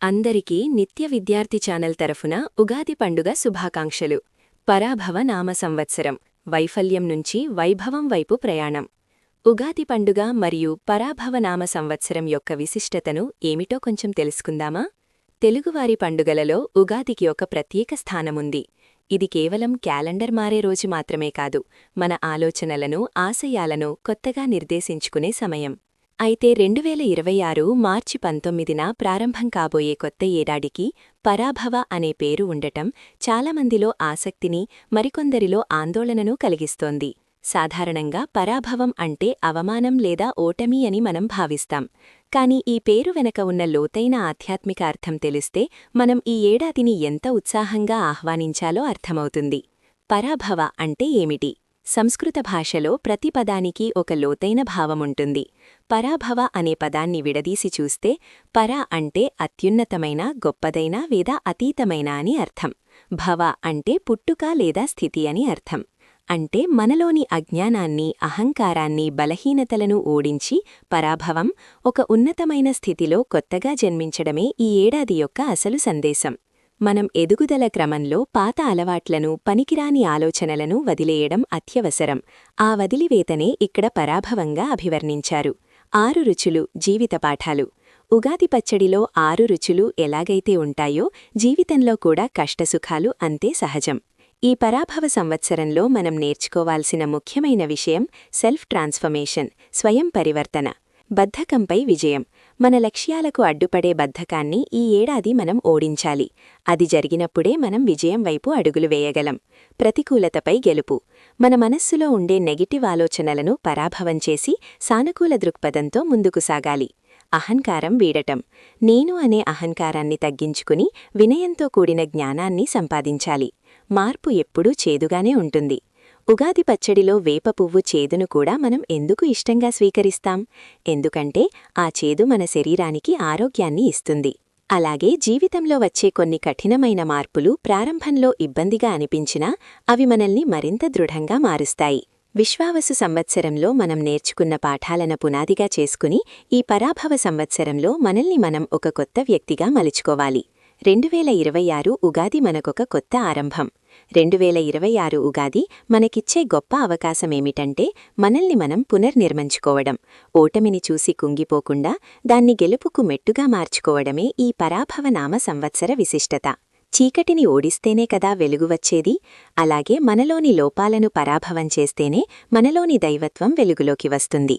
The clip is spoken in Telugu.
అందరికీ నిత్య విద్యార్థి ఛానల్ తరఫున ఉగాది పండుగ శుభాకాంక్షలు. పరాభవ నామ సంవత్సరం, వైఫల్యం నుంచి వైభవం వైపు ప్రయాణం. ఉగాది పండుగ మరియు పరాభవ నామ సంవత్సరం యొక్క విశిష్టతను ఏమిటో కొంచెం తెలుసుకుందామా? తెలుగువారి పండుగలలో ఉగాదికి ఒక ప్రత్యేక స్థానముంది. ఇది కేవలం క్యాలెండర్ మారే రోజు మాత్రమే కాదు, మన ఆలోచనలను, ఆశయాలను కొత్తగా నిర్దేశించుకునే సమయం. అయితే 2026 మార్చి 19న ప్రారంభం కాబోయే కొత్త ఏడాదికి పరాభవ అనే పేరు ఉండటం చాలామందిలో ఆసక్తిని, మరికొందరిలో ఆందోళనను కలిగిస్తోంది. సాధారణంగా పరాభవం అంటే అవమానం లేదా ఓటమి అని మనం భావిస్తాం. కానీ ఈ పేరు వెనక ఉన్న లోతైన ఆధ్యాత్మిక అర్థం తెలిస్తే మనం ఈ ఏడాదిని ఎంత ఉత్సాహంగా ఆహ్వానించాలో అర్థమవుతుంది. పరాభవ అంటే ఏమిటి? సంస్కృత భాషలో ప్రతి పదానికి ఒక లోతైన భావముంటుంది. పరాభవ అనే పదాన్ని విడదీసి చూస్తే పర అంటే అత్యున్నతమైన, గొప్పదైన లేదా అతీతమైన అని అర్థం. భవ అంటే పుట్టుక లేదా స్థితి అని అర్థం. అంటే మనలోని అజ్ఞానాన్ని, అహంకారాన్ని, బలహీనతలను ఓడించి పరాభవం, ఒక ఉన్నతమైన స్థితిలో కొత్తగా జన్మించడమే ఈ ఏడాది యొక్క అసలు సందేశం. మనం ఎదుగుదల క్రమంలో పాత అలవాట్లను, పనికిరాని ఆలోచనలను వదిలేయడం అత్యవసరం. ఆ వదిలివేతనే ఇక్కడ పరాభవంగా అభివర్ణించారు. 6 రుచులు, జీవిత పాఠాలు. ఉగాది పచ్చడిలో 6 రుచులు ఎలాగైతే ఉంటాయో జీవితంలో కూడా కష్టసుఖాలు అంతే సహజం. ఈ పరాభవ సంవత్సరంలో మనం నేర్చుకోవాల్సిన ముఖ్యమైన విషయం సెల్ఫ్ ట్రాన్స్ఫర్మేషన్, స్వయం పరివర్తన. బద్ధకంపై విజయం. మన లక్ష్యాలకు అడ్డుపడే బద్ధకాన్ని ఈ ఏడాది మనం ఓడించాలి. అది జరిగినప్పుడే మనం విజయం వైపు అడుగులు వేయగలం. ప్రతికూలతపై గెలుపు. మన మనస్సులో ఉండే నెగిటివ్ ఆలోచనలను పరాభవం చేసి సానుకూల దృక్పథంతో ముందుకు సాగాలి. అహంకారం వీడటం. నేను అనే అహంకారాన్ని తగ్గించుకుని వినయంతో కూడిన జ్ఞానాన్ని సంపాదించాలి. మార్పు ఎప్పుడూ చేదుగానే ఉంటుంది. ఉగాది పచ్చడిలో వేప పువ్వు చేదును కూడా మనం ఎందుకు ఇష్టంగా స్వీకరిస్తాం? ఎందుకంటే ఆ చేదు మన శరీరానికి ఆరోగ్యాన్ని ఇస్తుంది. అలాగే జీవితంలో వచ్చే కొన్ని కఠినమైన మార్పులు ప్రారంభంలో ఇబ్బందిగా అనిపించినా అవి మనల్ని మరింత దృఢంగా మారుస్తాయి. విశ్వావసు సంవత్సరంలో మనం నేర్చుకున్న పాఠాలను పునాదిగా చేసుకుని ఈ పరాభవ సంవత్సరంలో మనల్ని మనం ఒక కొత్త వ్యక్తిగా మలుచుకోవాలి. 2026 ఉగాది మనకొక కొత్త ఆరంభం. 2026 ఉగాది మనకిచ్చే గొప్ప అవకాశమేమిటంటే మనల్ని మనం పునర్నిర్మించుకోవడం. ఓటమిని చూసి కుంగిపోకుండా దాన్ని గెలుపుకు మెట్టుగా మార్చుకోవడమే ఈ పరాభవ నామ సంవత్సర విశిష్టత. చీకటిని ఓడిస్తేనే కదా వెలుగు వచ్చేది. అలాగే మనలోని లోపాలను పరాభవం చేస్తేనే మనలోని దైవత్వం వెలుగులోకి వస్తుంది.